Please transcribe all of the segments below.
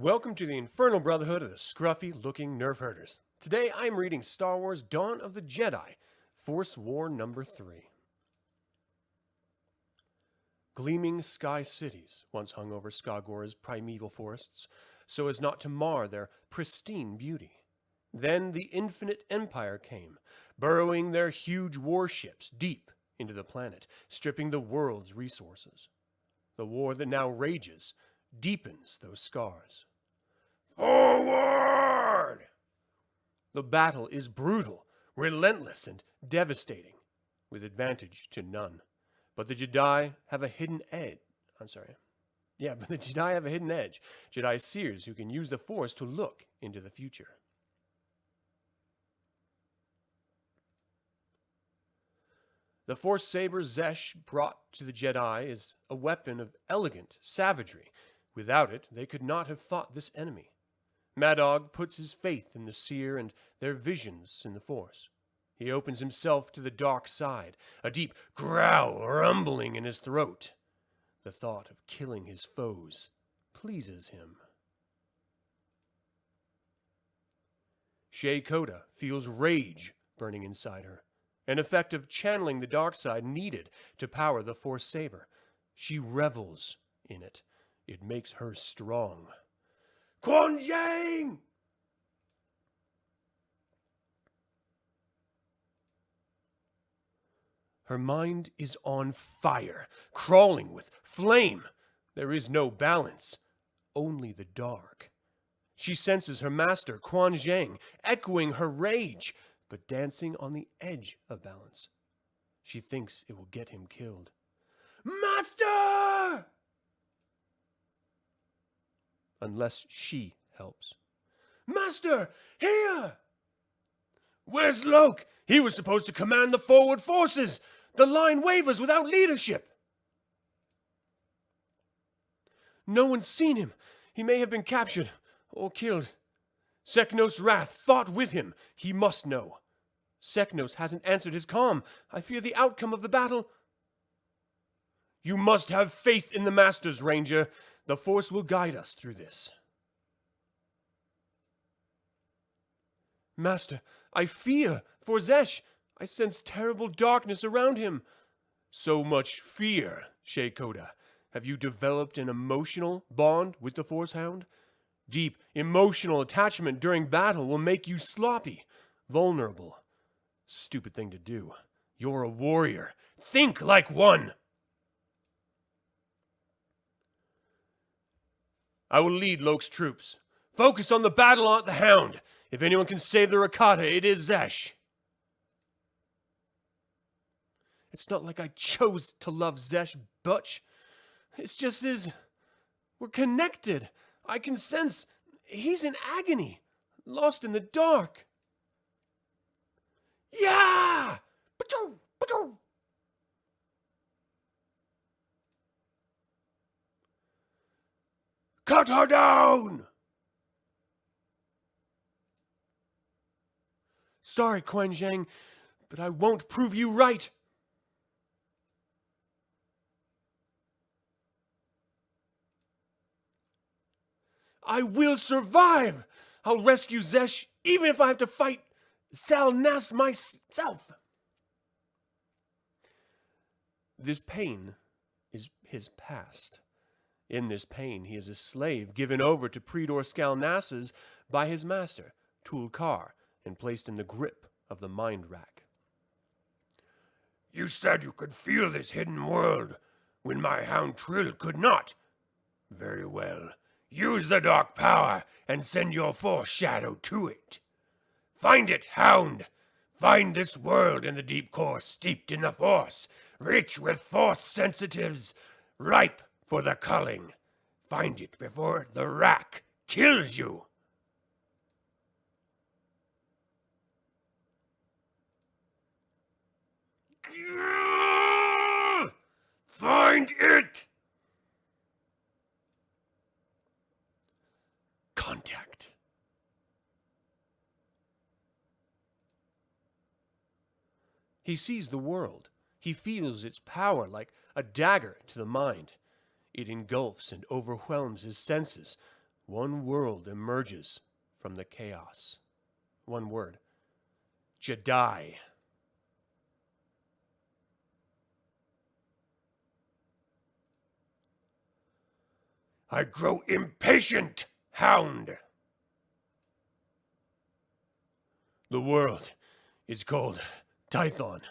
Welcome to the Infernal Brotherhood of the Scruffy-looking Nerf herders. Today I'm reading Star Wars Dawn of the Jedi, Force War number 3. Gleaming sky cities once hung over Skagor's primeval forests, so as not to mar their pristine beauty. Then the Infinite Empire came, burrowing their huge warships deep into the planet, stripping the world's resources. The war that now rages deepens those scars. Forward! The battle is brutal, relentless, and devastating, with advantage to none. But the Jedi have a hidden edge. Jedi seers who can use the Force to look into the future. The Force saber Xesh brought to the Jedi is a weapon of elegant savagery. Without it, they could not have fought this enemy. Mad Dog puts his faith in the seer and their visions in the Force. He opens himself to the dark side, a deep growl rumbling in his throat. The thought of killing his foes pleases him. Rakata feels rage burning inside her, an effect of channeling the dark side needed to power the Force saber. She revels in it. It makes her strong. Quanjiang! Her mind is on fire, crawling with flame. There is no balance, only the dark. She senses her master, Quanjiang, echoing her rage, but dancing on the edge of balance. She thinks it will get him killed. Master! Unless she helps. Master, here! Where's Loke? He was supposed to command the forward forces. The line wavers without leadership. No one's seen him. He may have been captured or killed. Seknos Wrath fought with him. He must know. Seknos hasn't answered his comm. I fear the outcome of the battle. You must have faith in the Masters, Ranger. The Force will guide us through this. Master, I fear for Xesh. I sense terrible darkness around him. So much fear, Rakata. Have you developed an emotional bond with the Force Hound? Deep emotional attachment during battle will make you sloppy, vulnerable. Stupid thing to do. You're a warrior. Think like one. I will lead Loke's troops. Focus on the battle on the Hound. If anyone can save the Rakata, it is Xesh. It's not like I chose to love Xesh, Butch. It's just we're connected. I can sense he's in agony, lost in the dark. Yeah! Ba-choo! Ba-choo! Cut her down! Sorry, Quanjiang, but I won't prove you right. I will survive! I'll rescue Xesh, even if I have to fight Salnas myself. This pain is his past. In this pain, he is a slave given over to Predor Skalnasses by his master, Tulkar, and placed in the grip of the mind rack. You said you could feel this hidden world when my hound Trill could not. Very well. Use the dark power and send your Force shadow to it. Find it, Hound. Find this world in the deep core steeped in the Force, rich with Force sensitives, ripe for the culling. Find it before the rack kills you. Find it! Contact. He sees the world. He feels its power like a dagger to the mind. It engulfs and overwhelms his senses. one world emerges from the chaos. One word. Jedi. I grow impatient, hound. The world is called Tython.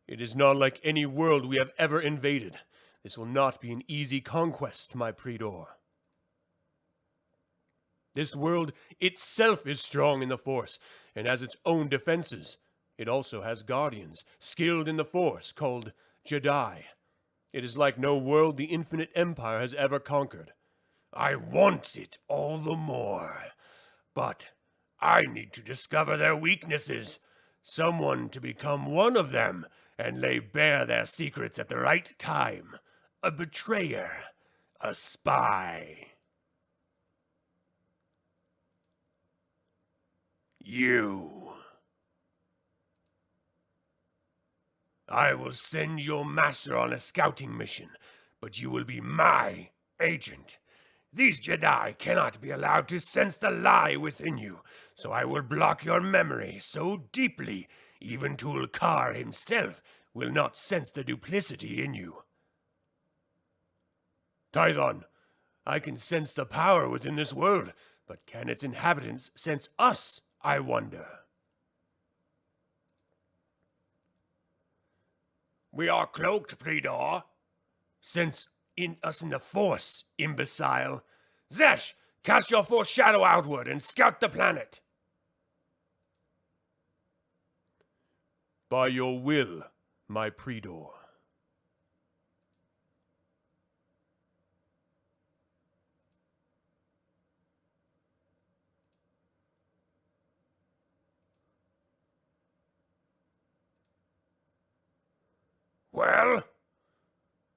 It is not like any world we have ever invaded. This will not be an easy conquest, my Predor. This world itself is strong in the Force and has its own defenses. It also has guardians, skilled in the Force, called Jedi. It is like no world the Infinite Empire has ever conquered. I want it all the more. But I need to discover their weaknesses. Someone to become one of them and lay bare their secrets at the right time. A betrayer. A spy. You. I will send your master on a scouting mission, but you will be my agent. These Jedi cannot be allowed to sense the lie within you, so I will block your memory so deeply, even Tulkar himself will not sense the duplicity in you. Tython, I can sense the power within this world, but can its inhabitants sense us, I wonder? We are cloaked, Predor. Sense us in the Force, imbecile. Xesh, cast your Force shadow outward and scout the planet. By your will, my Predor. Well,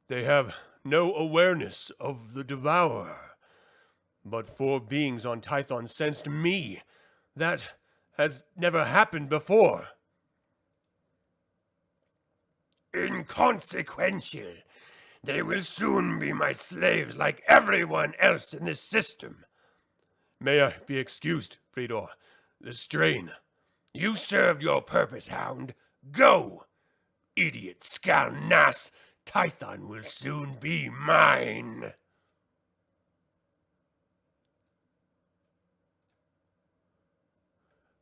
they have no awareness of the Devourer. But 4 beings on Tython sensed me. That has never happened before. Inconsequential. They will soon be my slaves like everyone else in this system. May I be excused, Predor? The strain. You served your purpose, Hound. Go! Idiot Skalnas, Tython will soon be mine.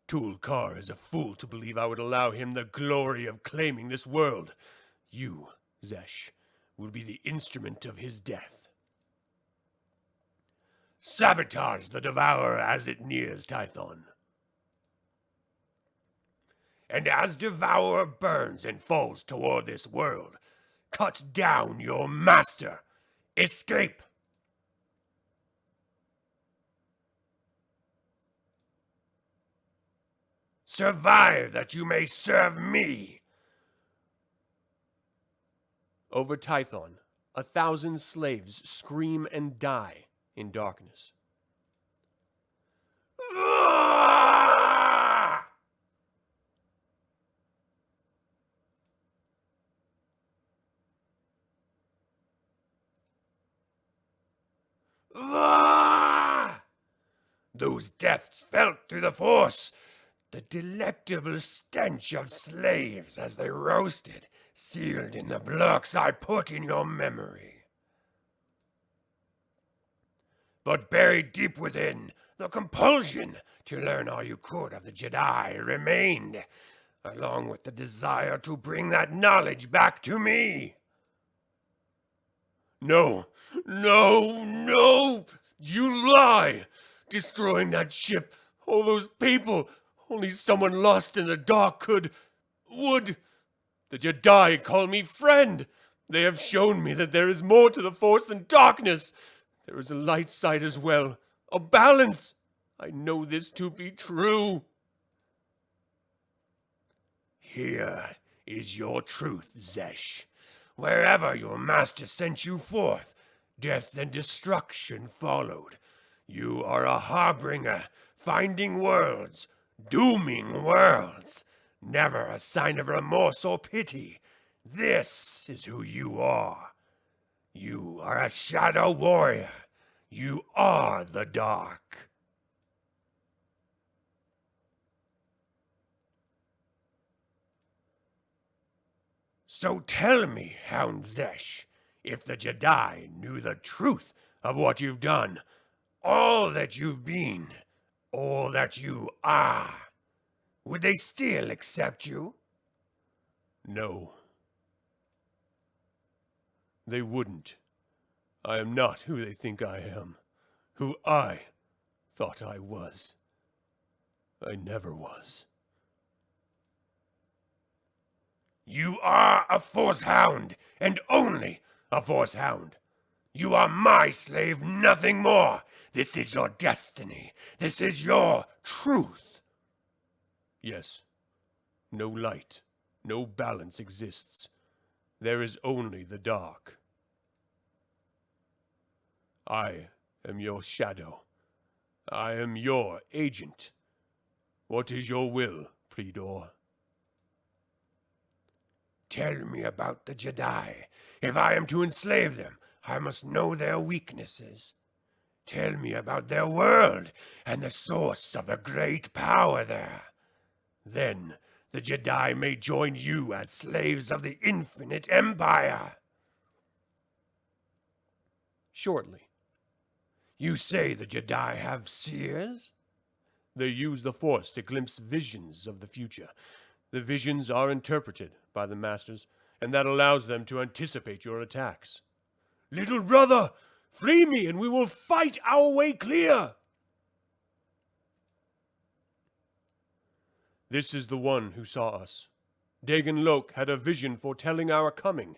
Tulkar is a fool to believe I would allow him the glory of claiming this world. You, Xesh, will be the instrument of his death. Sabotage the Devourer as it nears Tython. And as Devourer burns and falls toward this world, cut down your master. Escape. Survive that you may serve me. Over Tython, 1,000 slaves scream and die in darkness. Those deaths felt through the Force. The delectable stench of slaves as they roasted, sealed in the blocks I put in your memory. But buried deep within, the compulsion to learn all you could of the Jedi remained, along with the desire to bring that knowledge back to me. No, no, no! You lie! Destroying that ship, all those people, only someone lost in the dark would. The Jedi call me friend. They have shown me that there is more to the Force than darkness. There is a light side as well, a balance. I know this to be true. Here is your truth, Xesh. Wherever your master sent you forth, death and destruction followed. You are a harbinger, finding worlds, dooming worlds. Never a sign of remorse or pity. This is who you are. You are a shadow warrior. You are the dark. So tell me, Hound Xesh, if the Jedi knew the truth of what you've done, all that you've been, all that you are, would they still accept you? No. They wouldn't. I am not who they think I am, who I thought I was. I never was. You are a Force Hound, and only a Force Hound. You are my slave, nothing more. This is your destiny. This is your truth. Yes. No light, no balance exists. There is only the dark. I am your shadow. I am your agent. What is your will, Predor? Tell me about the Jedi. If I am to enslave them, I must know their weaknesses. Tell me about their world and the source of the great power there. Then the Jedi may join you as slaves of the infinite empire. Shortly. You say the Jedi have seers? They use the Force to glimpse visions of the future. The visions are interpreted by the Masters, and that allows them to anticipate your attacks. Little brother, free me and we will fight our way clear! This is the one who saw us. Daegen Lok had a vision foretelling our coming.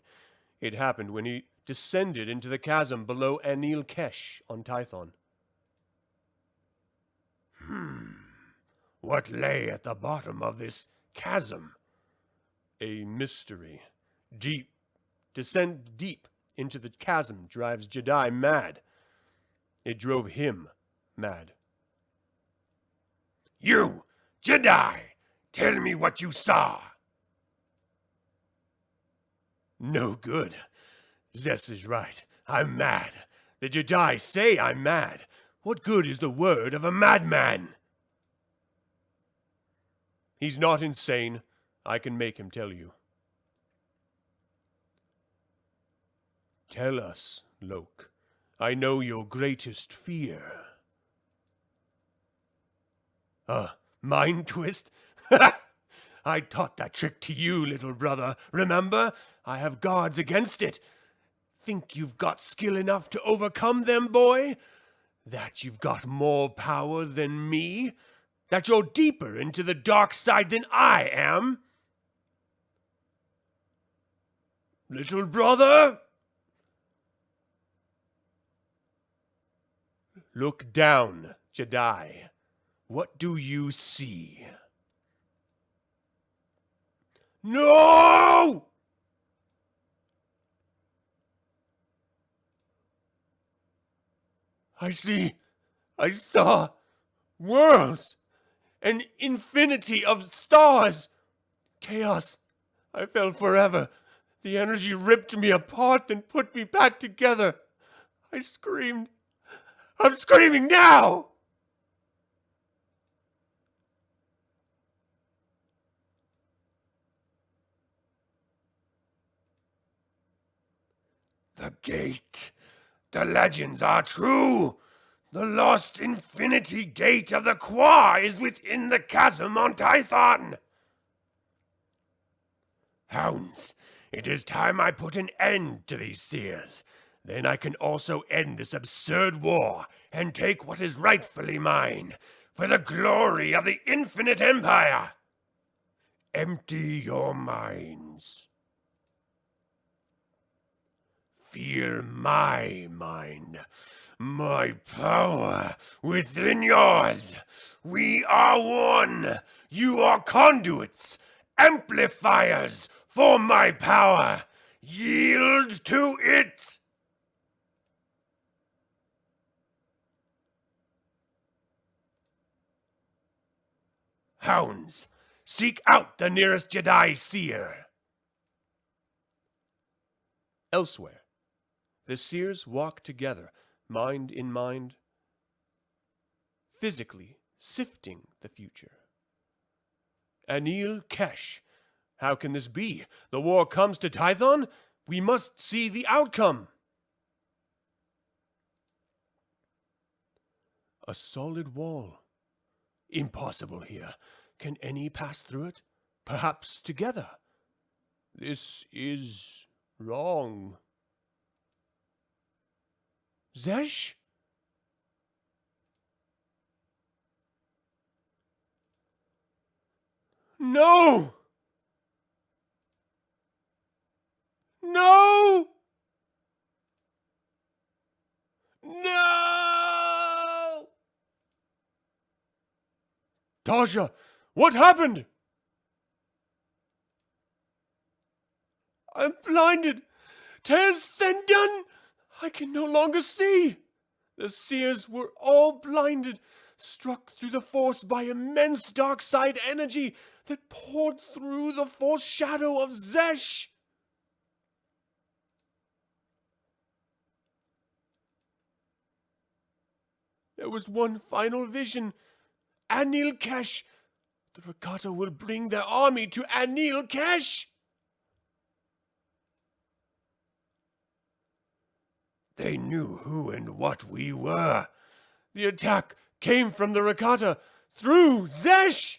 It happened when he descended into the chasm below Anil Kesh on Tython. What lay at the bottom of this chasm? A mystery. Descent deep into the chasm drives Jedi mad. It drove him mad. You, Jedi, tell me what you saw. No good. Xesh is right. I'm mad. The Jedi say I'm mad. What good is the word of a madman? He's not insane. I can make him tell you. Tell us, Lok. I know your greatest fear. Mind twist? I taught that trick to you, little brother. Remember? I have guards against it. Think you've got skill enough to overcome them, boy? That you've got more power than me? That you're deeper into the dark side than I am? Little brother? Look down, Jedi. What do you see? No! I saw worlds, an infinity of stars. Chaos. I fell forever. The energy ripped me apart and put me back together. I screamed. I'm screaming now! The gate. The legends are true. The lost infinity gate of the Qua is within the chasm on Tython. Hounds, it is time I put an end to these seers. Then I can also end this absurd war and take what is rightfully mine for the glory of the infinite empire. Empty your minds. Feel my mind, my power within yours. We are one. You are conduits, amplifiers for my power. Yield to it. Hounds, seek out the nearest Jedi seer. Elsewhere, the seers walk together, mind in mind, physically sifting the future. Enslave Xesh. How can this be? The war comes to Tython? We must see the outcome. A solid wall. Impossible here. Can any pass through it? Perhaps together. This is wrong. Xesh? No! No! No! Tasha, what happened? I'm blinded. Tersenden! I can no longer see. The seers were all blinded, struck through the force by immense dark side energy that poured through the false shadow of Xesh. There was one final vision. Enslave Xesh. The Rakata will bring their army to Enslave Xesh. They knew who and what we were. The attack came from the Rakata through Xesh.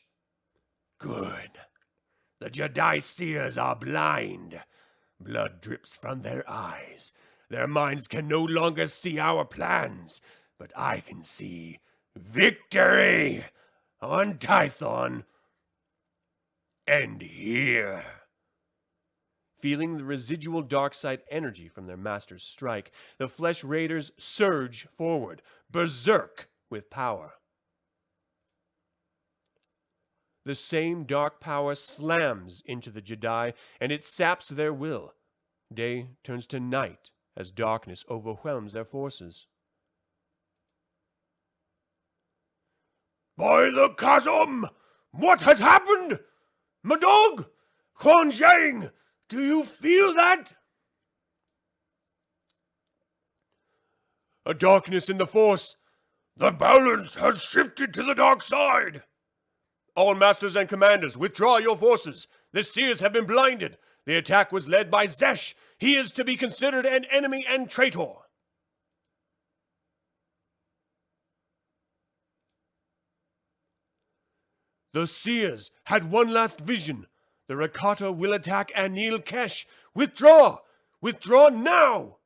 Good. The Jedi seers are blind. Blood drips from their eyes. Their minds can no longer see our plans, but I can see victory on Tython and here. Feeling the residual dark side energy from their master's strike, the Flesh Raiders surge forward, berserk with power. The same dark power slams into the Jedi, and it saps their will. Day turns to night as darkness overwhelms their forces. By the chasm! What has happened? Madog! Quan Zhang! Do you feel that? A darkness in the force. The balance has shifted to the dark side. All masters and commanders, withdraw your forces. The seers have been blinded. The attack was led by Xesh. He is to be considered an enemy and traitor. The seers had one last vision. The Rakata will attack Enslave Xesh. Withdraw! Withdraw now!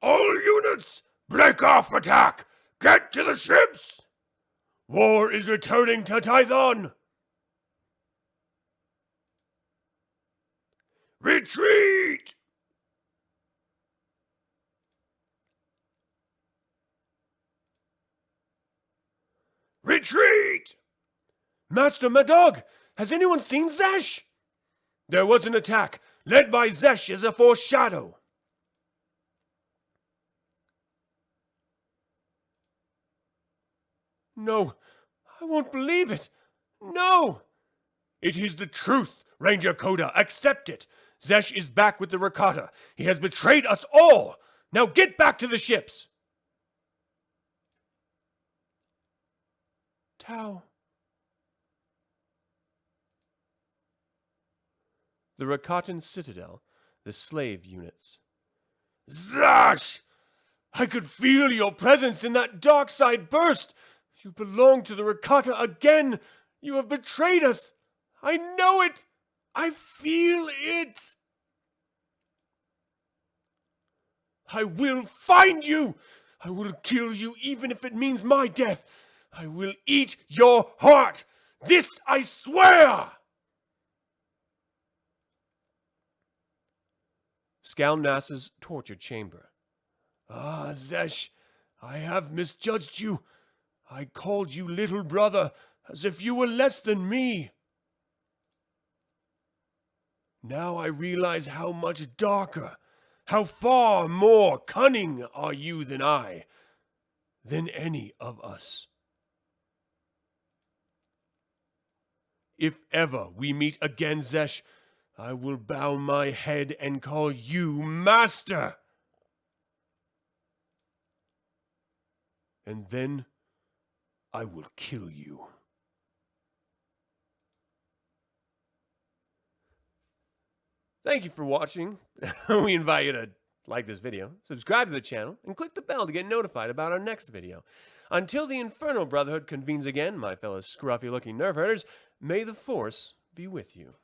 All units, break off attack! Get to the ships! War is returning to Tython! Retreat! Retreat! Master Madog, has anyone seen Xesh? There was an attack, led by Xesh as a force shadow. No, I won't believe it. No! It is the truth, Ranger Koda. Accept it. Xesh is back with the Rakata. He has betrayed us all. Now get back to the ships. Tau. The Rakatan citadel, the slave units. Xesh! I could feel your presence in that dark side burst. You belong to the Rakata again. You have betrayed us. I know it. I feel it. I will find you. I will kill you even if it means my death. I will eat your heart. This I swear. Skalnass's torture chamber. Ah, Xesh, I have misjudged you. I called you little brother, as if you were less than me. Now I realize how much darker, how far more cunning are you than I, than any of us. If ever we meet again, Xesh, I will bow my head and call you master. and then I will kill you. Thank you for watching. We invite you to like this video, subscribe to the channel, and click the bell to get notified about our next video. Until the Infernal Brotherhood convenes again, my fellow scruffy-looking nerf herders, may the Force be with you.